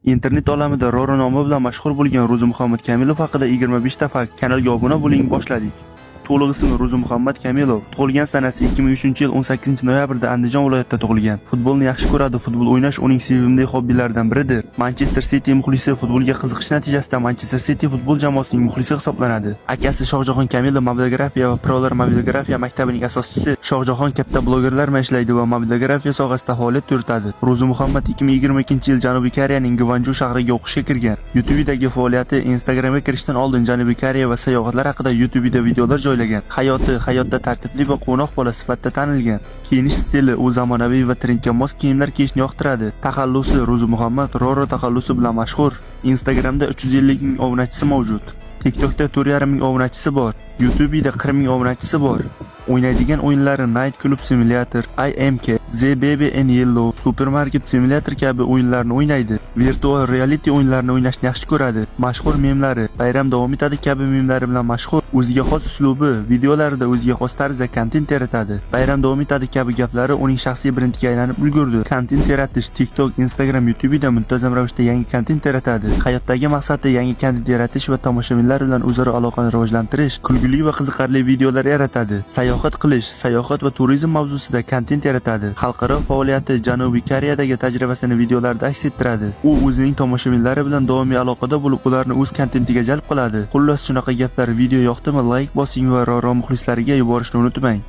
Internet olamida Roro nomi bilan mashhur bo'lgan Ro'zi Muhammad Kamilov haqida 25 ta fakt. Kanalga obuna bo'ling, boshladik. To'liq ismi Ro'zi Muhammad Kamilov. Tug'ilgan sanasi 2003-yil 18-noyabrda Andijon viloyatida tug'ilgan. Futbolni yaxshi ko'radi, futbol o'ynash uning sevimli hobbilaridan biridir. Manchester City muxlisi, futbolga qiziqish natijasida Manchester City futbol jamoasining muxlisi hisoblanadi. Akasi Shohjahon Kamilov mobilografiya va Prolar mobilografiya maktabining asoschisi. Shohjahon katta blogerlar bilan ishlaydi va mobilografiya sohasida faoliyat yuritadi. Ro'zi Muhammad 2022-yil Janubiy Koreyaning Gvanju shahriga o'qishga kirgan. YouTube'dagi faoliyati Instagramga kirishdan oldin Janubiy Koreya va sayohatlar haqida YouTube'da videolar joylagan. Hayotda tartibli va qo'noq bola sifatida tanilgan. Kiyinish stili u zamonaviy va trendga mos kiyimlar kiyishni yoqtiradi. Taxallusi Ro'zi Muhammad Roro taxallusi bilan mashhur. Instagramda 350 ming obunachisi mavjud. TikTokda 4,5 ming obunachisi bor. YouTube'da 40 ming obunachisi bor. O'ynaydigan o'yinlari Night Club Simulator, IMK, The Baby and Yellow, Supermarket Simulator kabi o'yinlarni o'ynaydi. Virtual reality o'yinlarini o'ynashni yaxshi ko'radi. Mashhur memlari, bayram davom etadi kabi memlari bilan mashhur. O'ziga xos uslubi, videolarida o'ziga xos tarzda kontent yaratadi. Bayram davom etadi kabi gaplari uning shaxsiy brendiga aylanib ulgurdi. Kontent yaratish TikTok, Instagram, YouTube'da muntazam ravishda yangi kontent yaratadi. Hayotdagi maqsadi yangi kontent yaratish va tomoshabinlar bilan o'zaro aloqani rivojlantirish, kulgili va qiziqarli videolar yaratadi. Sayohat qilish, sayohat va turizm mavzusida kontent yaratadi. Xalqaro faoliyati Janubiy Koreyadagi tajribasini videolarda aks ettiradi. U o'zining tomoshabinlari bilan doimiy aloqada bo'lib, ularni o'z kontentiga jalb qiladi. Xullas, shunaqa gaplar. Video yoqdimi, like bosing va Roro muxlislariga yuborishni unutmang.